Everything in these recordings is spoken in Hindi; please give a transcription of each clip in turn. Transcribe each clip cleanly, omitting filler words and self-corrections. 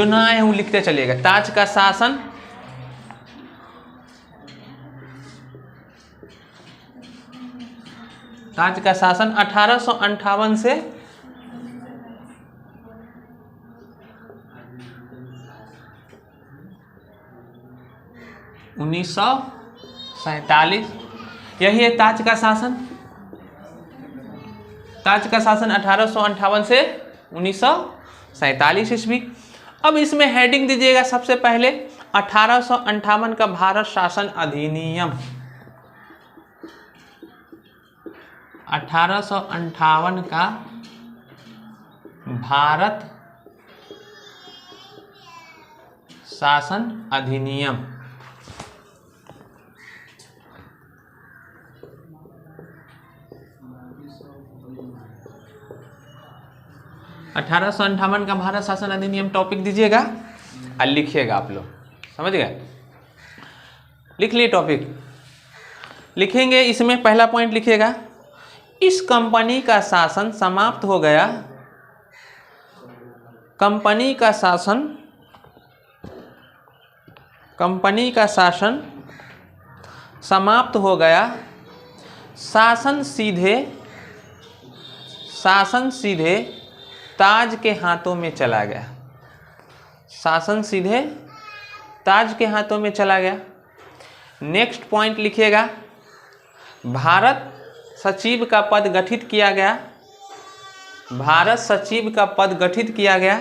जो ना आए वो लिखते चलिएगा। ताज का शासन ताज का शासन 1858 से 1947, यही है ताज का शासन। ताज का शासन 1858 से 1947 ईस्वी। अब इसमें हेडिंग दीजिएगा सबसे पहले 1858 का भारत शासन अधिनियम। 1858 का भारत शासन अधिनियम। अठारह सौ अंठावन का भारत शासन अधिनियम टॉपिक दीजिएगा और लिखिएगा। आप लोग समझ गए? लिख लिए टॉपिक, लिखेंगे। इसमें पहला पॉइंट लिखिएगा, इस कंपनी का शासन समाप्त हो गया। कंपनी का शासन समाप्त हो गया। शासन सीधे ताज के हाथों में चला गया। शासन सीधे ताज के हाथों में चला गया। नेक्स्ट पॉइंट लिखिएगा, भारत सचिव का पद गठित किया गया। भारत सचिव का पद गठित किया गया।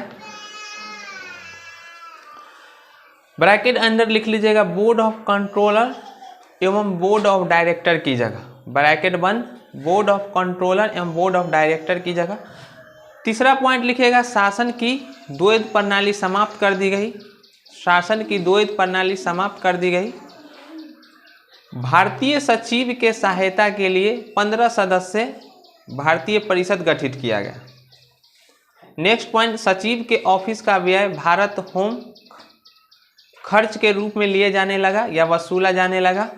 ब्रैकेट अंदर लिख लीजिएगा, बोर्ड ऑफ कंट्रोलर एवं बोर्ड ऑफ डायरेक्टर की जगह। ब्रैकेट बंद, बोर्ड ऑफ कंट्रोलर एवं बोर्ड ऑफ डायरेक्टर की जगह। तीसरा पॉइंट लिखिएगा, शासन की द्वैध प्रणाली समाप्त कर दी गई। शासन की द्वैध प्रणाली समाप्त कर दी गई। भारतीय सचिव के सहायता के लिए 15 सदस्य भारतीय परिषद गठित किया गया। नेक्स्ट पॉइंट, सचिव के ऑफिस का व्यय भारत होम खर्च के रूप में लिए जाने लगा या वसूला जाने लगा।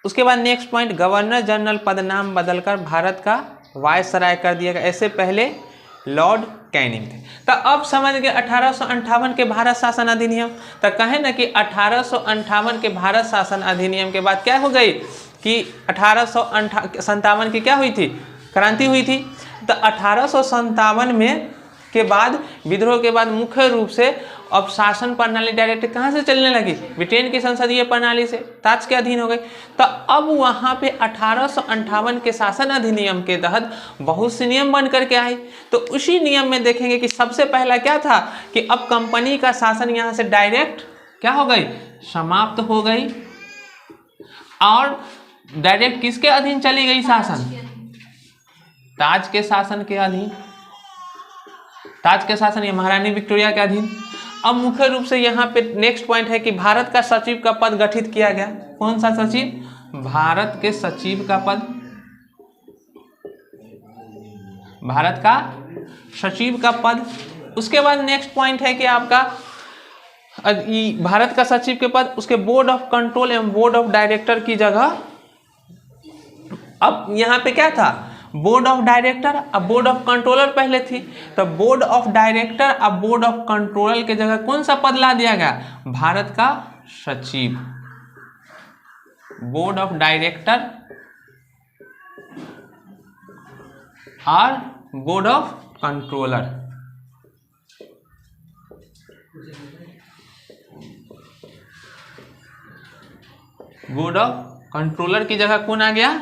उसके बाद नेक्स्ट पॉइंट, गवर्नर जनरल पद नाम बदलकर भारत का वायसराय कर दिया गया। ऐसे पहले लॉर्ड कैनिंग थे। तो अब समझ गए 1858 के भारत शासन अधिनियम। तो कहे ना कि 1858 के भारत शासन अधिनियम के बाद क्या हो गई कि 1857 की क्या हुई थी, क्रांति हुई थी। तो 1857 में के बाद विद्रोह के बाद मुख्य रूप से अब शासन प्रणाली डायरेक्ट कहाँ से चलने लगी, ब्रिटेन की संसदीय प्रणाली से, ताज के अधीन हो गई। तो अब वहाँ पे 1858 के शासन अधिनियम के तहत बहुत से नियम बन करके आए। तो उसी नियम में देखेंगे कि सबसे पहला क्या था कि अब कंपनी का शासन यहाँ से डायरेक्ट क्या हो गई, समाप्त हो गई। और डायरेक्ट किसके अधीन चली गई शासन, ताज के शासन के अधीन। ताज के शासन या महारानी विक्टोरिया के अधीन। अब मुख्य रूप से यहाँ पे नेक्स्ट पॉइंट है कि भारत का सचिव का पद गठित किया गया। कौन सा सचिव, भारत के सचिव का पद, भारत का सचिव का पद। उसके बाद नेक्स्ट पॉइंट है कि आपका भारत का सचिव के पद, उसके बोर्ड ऑफ कंट्रोल एवं बोर्ड ऑफ डायरेक्टर की जगह। अब यहाँ पे क्या था, बोर्ड ऑफ डायरेक्टर, अब बोर्ड ऑफ कंट्रोलर पहले थी। तो बोर्ड ऑफ डायरेक्टर अब बोर्ड ऑफ कंट्रोलर के जगह कौन सा पद ला दिया गया, भारत का सचिव। बोर्ड ऑफ डायरेक्टर और board of controller. Board of controller की जगह कौन आ गया,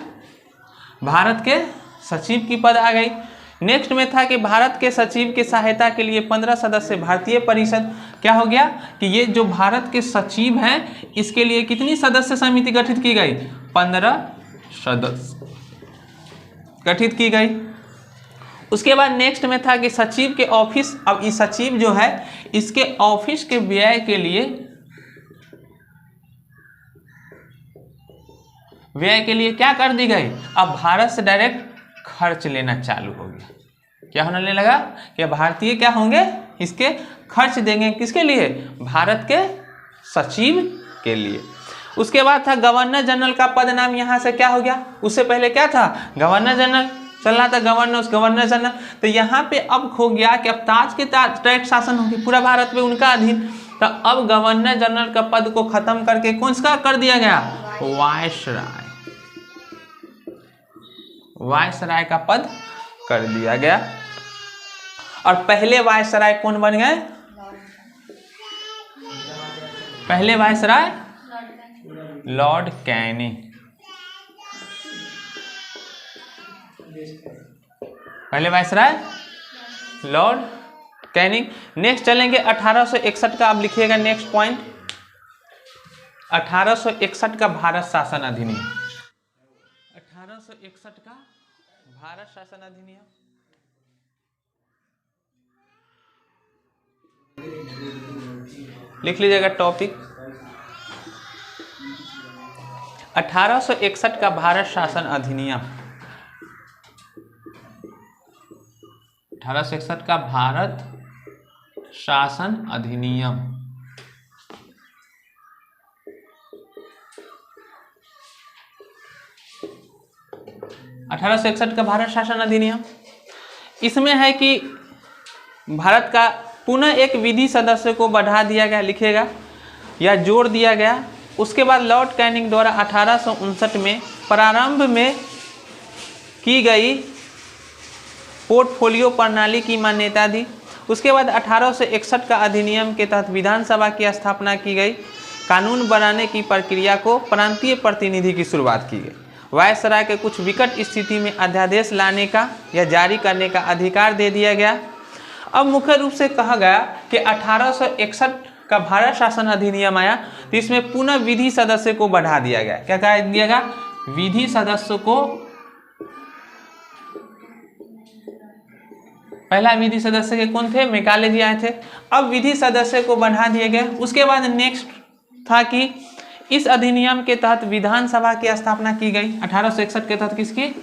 भारत के सचिव की पद आ गई। नेक्स्ट में था कि भारत के सचिव की सहायता के लिए 15 सदस्य भारतीय परिषद। क्या हो गया कि ये जो भारत के सचिव हैं इसके लिए कितनी सदस्य समिति गठित की गई, 15 सदस्य गठित की गई। उसके बाद नेक्स्ट में था कि सचिव के ऑफिस, अब इस सचिव जो है इसके ऑफिस के व्यय के लिए क्या कर दी गई, अब भारत से डायरेक्ट खर्च लेना चालू हो गया। क्या होने लगा कि भारतीय क्या होंगे, इसके खर्च देंगे। किसके लिए, भारत के सचिव के लिए। उसके बाद था गवर्नर जनरल का पद नाम यहाँ से क्या हो गया, उससे पहले क्या था, गवर्नर जनरल। चल रहा था गवर्नर गवर्नर जनरल। तो यहाँ पे अब खो गया कि अब ताज के डायरेक्ट शासन होगी पूरा भारत में उनका अधीन। तो अब गवर्नर जनरल का पद को खत्म करके कौन सा कर दिया गया, वायसराय, वायसराय का पद कर दिया गया। और पहले वायसराय कौन बन गए, पहले वायसराय लॉर्ड कैनिंग, पहले वायसराय लॉर्ड कैनिंग। नेक्स्ट चलेंगे 1861 का, अब लिखिएगा नेक्स्ट पॉइंट, 1861 का भारत शासन अधिनियम, 1861 का भारत शासन अधिनियम। लिख लीजिएगा टॉपिक, 1861 का भारत शासन अधिनियम, 1861 का भारत शासन अधिनियम। अठारह का भारत शासन अधिनियम, इसमें है कि भारत का पुनः एक विधि सदस्य को बढ़ा दिया गया, लिखेगा या जोड़ दिया गया। उसके बाद लॉर्ड कैनिंग द्वारा 1859 में प्रारंभ में की गई पोर्टफोलियो प्रणाली की मान्यता दी। उसके बाद 1861 का अधिनियम के तहत विधानसभा की स्थापना की गई। कानून बनाने की प्रक्रिया को प्रांतीय प्रतिनिधि की शुरुआत की गई। वायसराय के कुछ विकट स्थिति में अध्यादेश लाने का या जारी करने का अधिकार दे दिया गया। अब मुख्य रूप से कहा गया कि 1861 का भारत शासन अधिनियम आया तो इसमें पुनः विधि सदस्य को बढ़ा दिया गया। क्या कहा दिया गया, विधि सदस्य को, पहला विधि सदस्य के कौन थे, मैकाले जी आए थे। अब विधि सदस्य को बढ़ा दिए गए। उसके बाद नेक्स्ट था कि इस अधिनियम के तहत विधानसभा की स्थापना की गई। 1861 के तहत किसकी,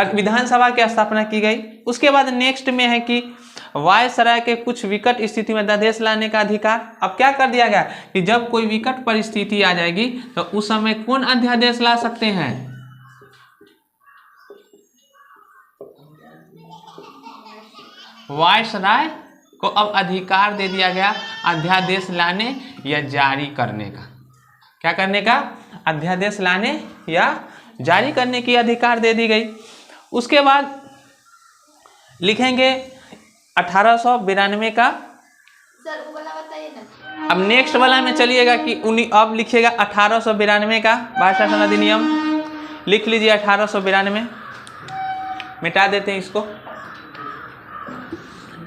विधानसभा की स्थापना की गई। उसके बाद नेक्स्ट में है कि वायसराय के कुछ विकट स्थिति में अध्यादेश लाने का अधिकार। अब क्या कर दिया गया कि जब कोई विकट परिस्थिति आ जाएगी तो उस समय कौन अध्यादेश ला सकते हैं, वायसराय को अब अधिकार दे दिया गया अध्यादेश लाने या जारी करने का। क्या करने का, अध्यादेश लाने या जारी करने की अधिकार दे दी गई। उसके बाद लिखेंगे 1892 का, सर वो वाला बताइए ना। अब नेक्स्ट वाला में चलिएगा कि अब लिखिएगा 1892 का भारत शासन अधिनियम। लिख लीजिए 1892, मिटा देते हैं इसको।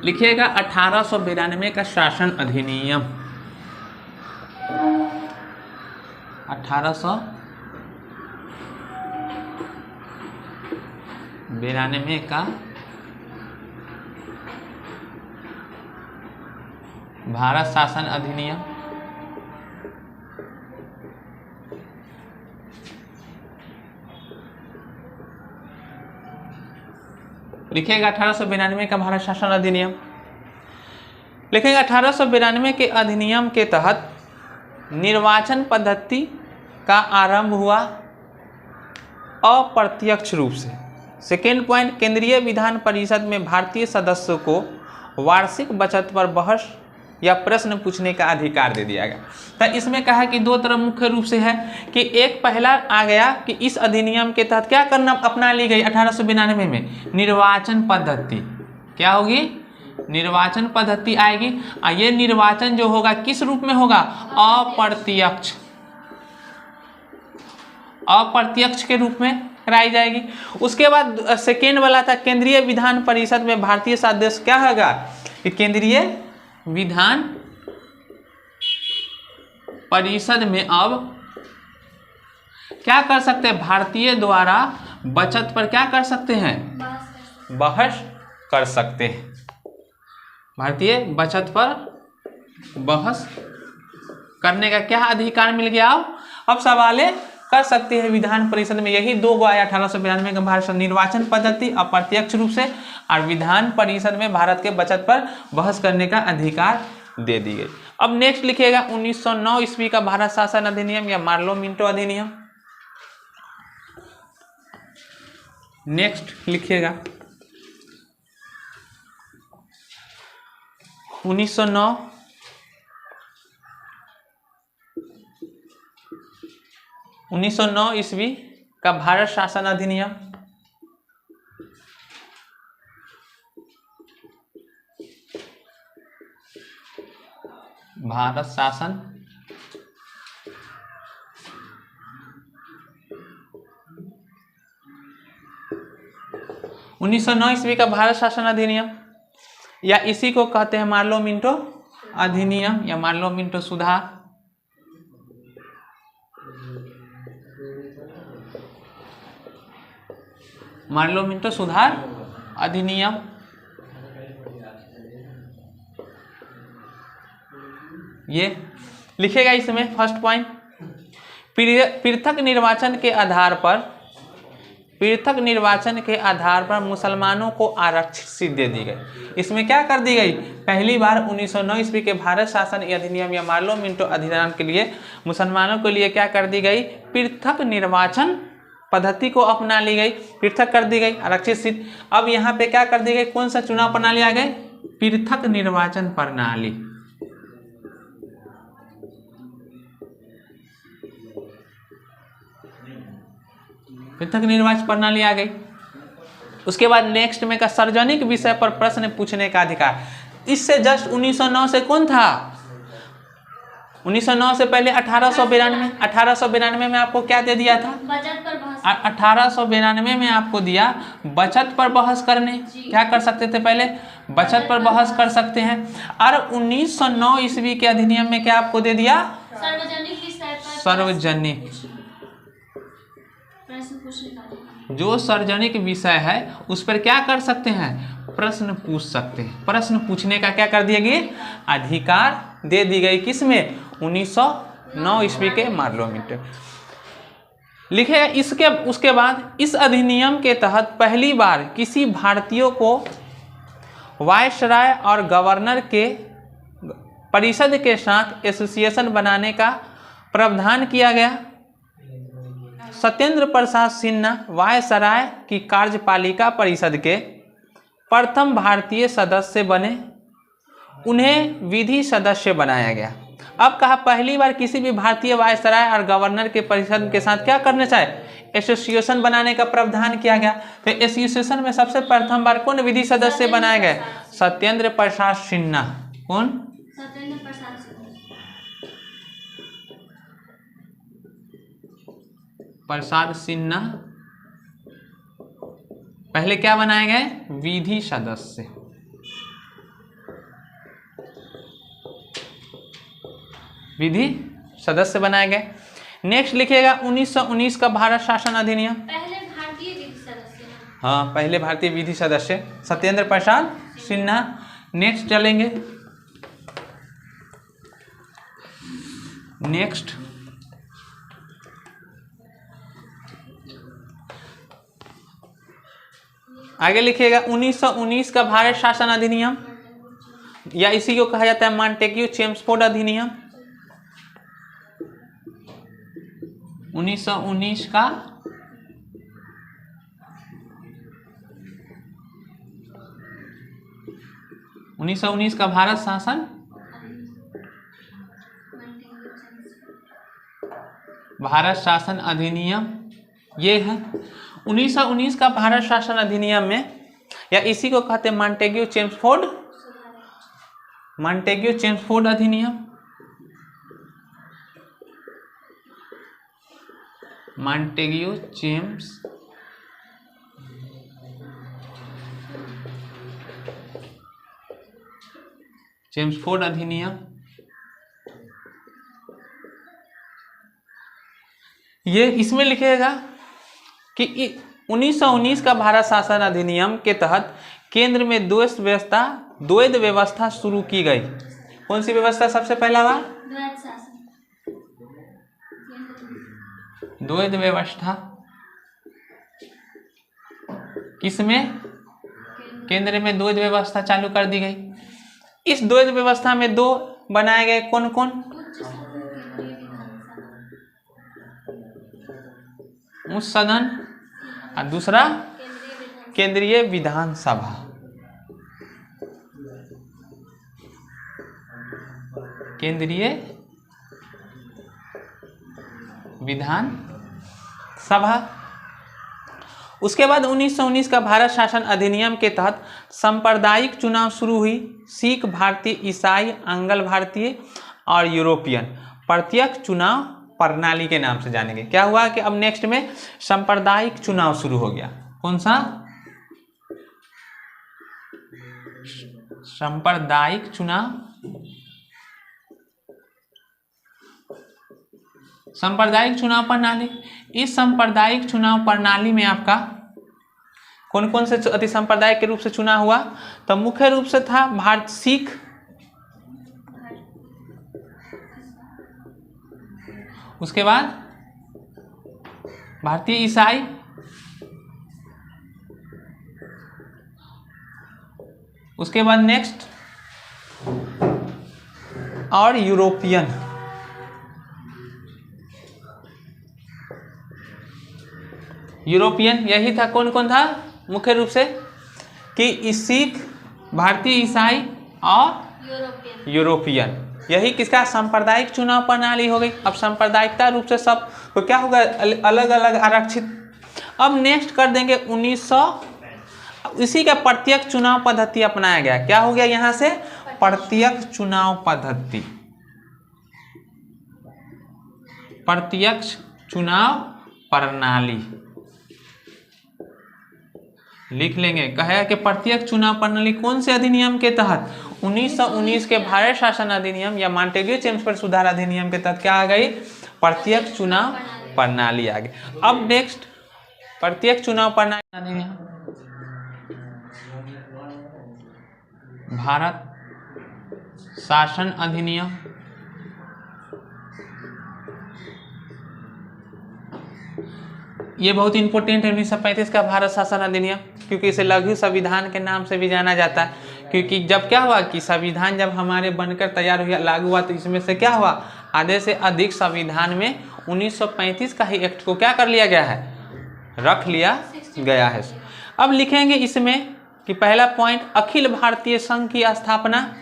लिखिएगा 1892 का शासन अधिनियम, 1892 का भारत शासन अधिनियम। लिखेगा 1892 का भारत शासन अधिनियम। लिखेगा 1892 के अधिनियम के तहत निर्वाचन पद्धति का आरंभ हुआ अप्रत्यक्ष रूप से। सेकेंड पॉइंट, केंद्रीय विधान परिषद में भारतीय सदस्यों को वार्षिक बचत पर बहस या प्रश्न पूछने का अधिकार दे दिया गया। तो इसमें कहा कि दो तरफ मुख्य रूप से है कि एक पहला आ गया कि इस अधिनियम के तहत क्या करना अपना ली गई 1892 में, निर्वाचन पद्धति। क्या होगी, निर्वाचन पद्धति आएगी। और ये निर्वाचन जो होगा किस रूप में होगा, अप्रत्यक्ष, अप्रत्यक्ष के रूप में कराई जाएगी। उसके बाद सेकेंड वाला था केंद्रीय विधान परिषद में भारतीय सदस्य क्या होगा कि केंद्रीय विधान परिषद में अब क्या कर सकते हैं, भारतीय द्वारा बचत पर क्या कर सकते हैं, बहस कर सकते हैं। भारतीय बचत पर बहस करने का क्या अधिकार मिल गया। अब सवाल कर सकते हैं विधान परिषद में। यही दो आया 1892 का भारत निर्वाचन पद्धति अप्रत्यक्ष रूप से, और विधान परिषद में भारत के बचत पर बहस करने का अधिकार दे दी गई। अब नेक्स्ट लिखिएगा 1909 ईस्वी का भारत शासन अधिनियम या मार्लो मिंटो अधिनियम। नेक्स्ट लिखिएगा 1909 ईस्वी का भारत शासन अधिनियम। भारत शासन उन्नीस सौ 9 ईस्वी का भारत शासन अधिनियम या इसी को कहते हैं मार्लो मिंटो अधिनियम या मार्लो मिंटो सुधार। मार्लो मिंटो सुधार अधिनियम। ये लिखेगा इसमें फर्स्ट पॉइंट, पृथक निर्वाचन के आधार पर मुसलमानों को आरक्षित सीट दे दी गई। इसमें क्या कर दी गई, पहली बार 1909 ईस्वी के भारत शासन अधिनियम या मार्लो मिंटो अधिनियम के लिए मुसलमानों के लिए क्या कर दी गई, पृथक निर्वाचन पद्धति को अपना ली गई, पृथक कर दी गई आरक्षित सीट। अब यहाँ पे क्या कर दी गई, कौन सा चुनाव प्रणाली आ गई, पृथक निर्वाचन प्रणाली। पृथक निर्वाचन प्रणाली आ गई। उसके बाद नेक्स्ट में का सार्वजनिक विषय पर प्रश्न पूछने का अधिकार। इससे जस्ट 1909 से कौन था, 1909 से पहले 1892 में आपको क्या दे दिया था, बचत पर बहस। 1892 में आपको दिया बचत पर बहस करने, क्या कर सकते थे पहले, बचत पर बहस कर सकते हैं। और 1909 ईस्वी के अधिनियम में क्या आपको दे दिया, सार्वजनिक विषय पर सार्वजनिक, जो सार्वजनिक विषय है उस पर क्या कर सकते हैं, प्रश्न पूछ सकते हैं। प्रश्न पूछने का क्या कर दिया गया, अधिकार दे दी गई, किसमें, 1909 ईस्वी के मार्लो मिंटो। लिखे इसके उसके बाद इस अधिनियम के तहत पहली बार किसी भारतीय को वायसराय और गवर्नर के परिषद के साथ एसोसिएशन बनाने का प्रावधान किया गया। सत्येंद्र प्रसाद सिन्हा वायसराय की कार्यपालिका परिषद के प्रथम भारतीय सदस्य बने, उन्हें विधि सदस्य बनाया गया। अब कहा पहली बार किसी भी भारतीय वायसराय और गवर्नर के परिषद के साथ क्या करना चाहे, एसोसिएशन बनाने का प्रावधान किया गया। तो एसोसिएशन में सबसे प्रथम बार कौन विधि सदस्य बनाए गए, सत्येंद्र प्रसाद सिन्हा। कौन, सत्येंद्र प्रसाद सिन्हा। प्रसाद सिन्हा पहले क्या बनाए गए, विधि सदस्य। विधि सदस्य बनाए गए। नेक्स्ट लिखिएगा 1919 का भारत शासन अधिनियम। पहले भारतीय विधि सदस्य, हाँ पहले भारतीय विधि सदस्य सत्येंद्र प्रसाद सिन्हा। नेक्स्ट चलेंगे, नेक्स्ट आगे लिखिएगा 1919 का भारत शासन अधिनियम या इसी को कहा जाता है मॉन्टेग्यू चेम्सफोर्ड अधिनियम। 1919 का भारत शासन अधिनियम ये है। 1919 का भारत शासन अधिनियम में या इसी को कहते हैं मॉन्टेग्यू चेम्सफोर्ड अधिनियम। मॉन्टेग्यू चेम्सफोर्ड अधिनियम ये इसमें लिखिएगा कि 1919 का भारत शासन अधिनियम के तहत केंद्र में द्वैध व्यवस्था शुरू की गई। कौन सी व्यवस्था सबसे पहला बार, द्वैध व्यवस्था। किसमें, केंद्र में द्वैध व्यवस्था चालू कर दी गई। इस द्वैध व्यवस्था में दो बनाए गए कौन कौन? उच्च सदन और दूसरा केंद्रीय विधानसभा। केंद्रीय विधानसभा। उसके बाद 1919 का भारत शासन अधिनियम के तहत सांप्रदायिक चुनाव शुरू हुई। सिख, भारतीय, ईसाई, आंग्ल भारतीय और यूरोपियन प्रत्यक्ष चुनाव प्रणाली के नाम से जानेंगे। क्या हुआ कि अब नेक्स्ट में सांप्रदायिक चुनाव शुरू हो गया। कौन सा? सांप्रदायिक चुनाव। सांप्रदायिक चुनाव प्रणाली। इस सांप्रदायिक चुनाव प्रणाली में आपका कौन कौन से अति सांप्रदायिक के रूप से चुनाव हुआ? तो मुख्य रूप से था भारत सिख, उसके बाद भारतीय ईसाई, उसके बाद नेक्स्ट और यूरोपियन। यूरोपियन यही था। कौन कौन था मुख्य रूप से? कि सिख, भारतीय ईसाई और यूरोपियन। यही किसका? सांप्रदायिक चुनाव प्रणाली हो गई। अब सांप्रदायिकता रूप से सब तो क्या होगा? अलग अलग आरक्षित। अब नेक्स्ट कर देंगे 1900। इसी का प्रत्यक्ष चुनाव पद्धति अपनाया गया। क्या हो गया यहां से? प्रत्यक्ष चुनाव पद्धति। प्रत्यक्ष चुनाव प्रणाली लिख लेंगे। कहे कि प्रत्यक्ष चुनाव प्रणाली कौन से अधिनियम के तहत? 1919 के भारत शासन अधिनियम या मॉन्टेग्यू चेम्सफोर्ड सुधार अधिनियम के तहत क्या आ गई? प्रत्यक्ष चुनाव प्रणाली आ गई। अब नेक्स्ट प्रत्यक्ष चुनाव प्रणाली अधिनियम, भारत शासन अधिनियम, ये बहुत इंपॉर्टेंट है। 1935 का भारत शासन अधिनियम, क्योंकि इसे लघु संविधान के नाम से भी जाना जाता है। क्योंकि जब क्या हुआ कि संविधान जब हमारे बनकर तैयार हुआ, लागू हुआ, तो इसमें से क्या हुआ? आधे से अधिक संविधान में 1935 का ही एक्ट को क्या कर लिया गया है? रख लिया गया है। अब लिखेंगे इसमें कि पहला पॉइंट अखिल भारतीय संघ की स्थापना।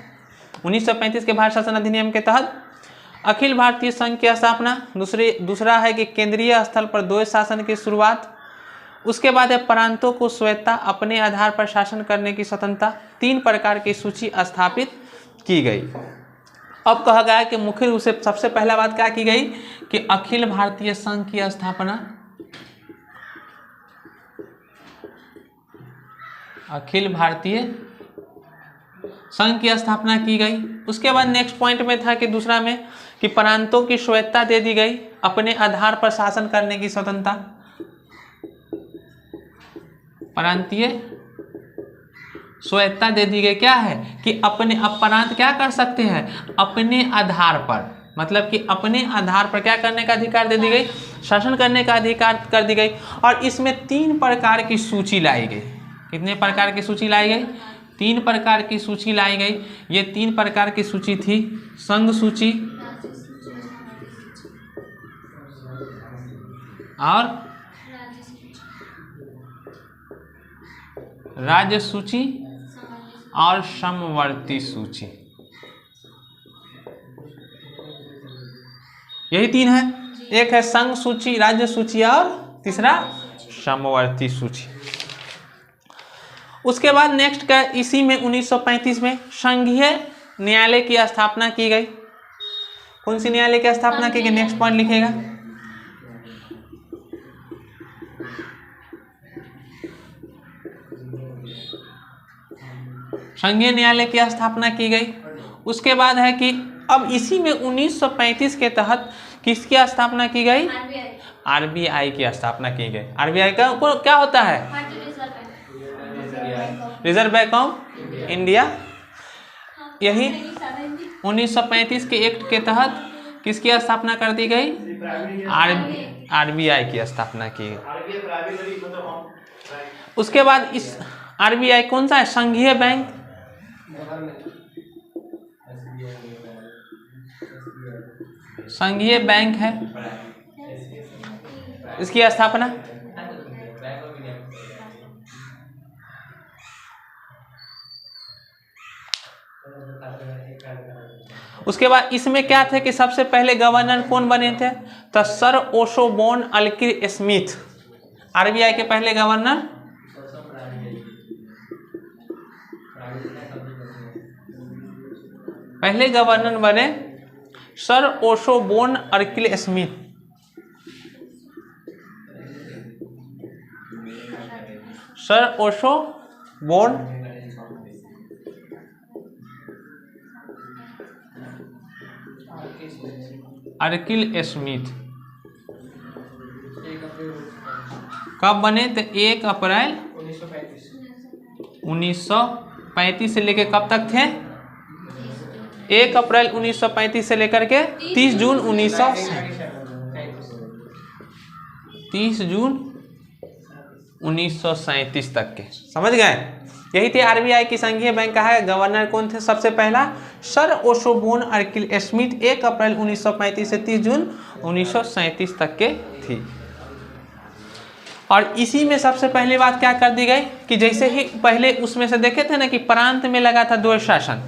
1935 के भारत शासन अधिनियम के तहत अखिल भारतीय संघ की स्थापना। दूसरा है कि केंद्रीय स्थल पर द्वैत शासन की शुरुआत। उसके बाद है प्रांतों को स्वायत्तता, अपने आधार पर शासन करने की स्वतंत्रता। 3 प्रकार की सूची स्थापित की गई। अब कहा गया कि मुख्य रूप से सबसे पहला बात क्या की गई कि अखिल भारतीय संघ की स्थापना। अखिल भारतीय संघ की स्थापना की गई। उसके बाद नेक्स्ट पॉइंट में था कि दूसरा में कि प्रांतों की स्वायत्तता दे दी गई, अपने आधार पर शासन करने की स्वतंत्रता। प्रांतीय स्वायत्तता दे दी गई। क्या है कि अपने अब प्रांत क्या कर सकते हैं? अपने आधार पर, मतलब कि अपने आधार पर क्या करने का अधिकार दे दी गई? शासन करने का अधिकार कर दी गई। और इसमें 3 प्रकार की सूची लाई गई। कितने प्रकार की सूची लाई गई? 3 प्रकार की सूची लाई गई। ये 3 प्रकार की सूची थी संघ सूची और राज्य सूची और समवर्ती सूची। यही 3 है। एक है संघ सूची, राज्य सूची और तीसरा समवर्ती सूची। उसके बाद नेक्स्ट का इसी में 1935 में संघीय न्यायालय की स्थापना की गई। कौन सी न्यायालय की स्थापना की गई? नेक्स्ट पॉइंट लिखेगा। संघीय न्यायालय की स्थापना की गई। उसके बाद है कि अब इसी में 1935 के तहत किसकी स्थापना की गई? आरबीआई की स्थापना की गई। आरबीआई का क्या होता है? Reserve bank of India. यही 1935 के एक्ट के तहत किसकी स्थापना कर दी गई? आरबीआई की स्थापना की गई। उसके बाद इस आरबीआई कौन सा है? संघीय बैंक। संघीय बैंक है, इसकी स्थापना उसके बाद इसमें क्या थे कि सबसे पहले गवर्नर कौन बने थे? तो sir Osborne Arkell Smith RBI के पहले गवर्नर। पहले गवर्नर बने sir Osborne Arkell Smith. Sir Osborne Arkell Smith कब बने? तो 1 अप्रैल 1935 से लेकर कब तक थे? 1 अप्रैल 1935 से लेकर के 30 जून 1937 तक के। समझ गए? यही थे आरबीआई की संघीय बैंक का है। गवर्नर कौन थे? सबसे पहला सर ओशोबोर्न अल्किल स्मिथ, 1 अप्रैल 1935 से 30 जून 1937 तक के थी। और इसी में सबसे पहली बात क्या कर दी गई कि जैसे ही पहले उसमें से देखे थे ना कि प्रांत में लगा था द्वैध शासन,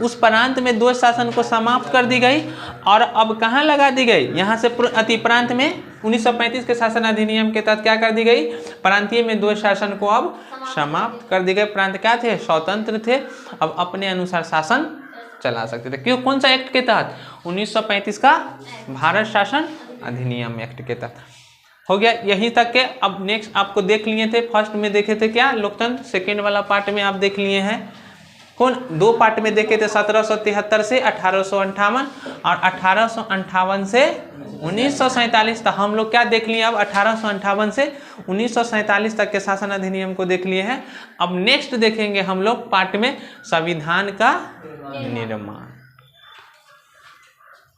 उस प्रांत में द्वैध शासन को समाप्त कर दी गई और अब कहाँ लगा दी गई? यहाँ से अति प्रांत में 1935 के शासन अधिनियम के तहत क्या कर दी गई? प्रांतीय में द्वैध शासन को अब समाप्त कर दी गई। प्रांत क्या थे? स्वतंत्र थे, अब अपने अनुसार शासन चला सकते थे। क्यों? कौन सा एक्ट के तहत? 1935 का भारत शासन अधिनियम एक्ट के तहत। हो गया यहीं तक के। अब नेक्स्ट आपको देख लिए थे, फर्स्ट में देखे थे क्या? लोकतंत्र। सेकेंड वाला पार्ट में आप देख लिए हैं कौन? 2 पार्ट में देखे थे, 1773 से 1858 और 1858 से 1947। तो हम लोग क्या देख लिए? अब 1858 से 1947 तक के शासन अधिनियम को देख लिए हैं। अब नेक्स्ट देखेंगे हम लोग पार्ट में संविधान का निर्माण।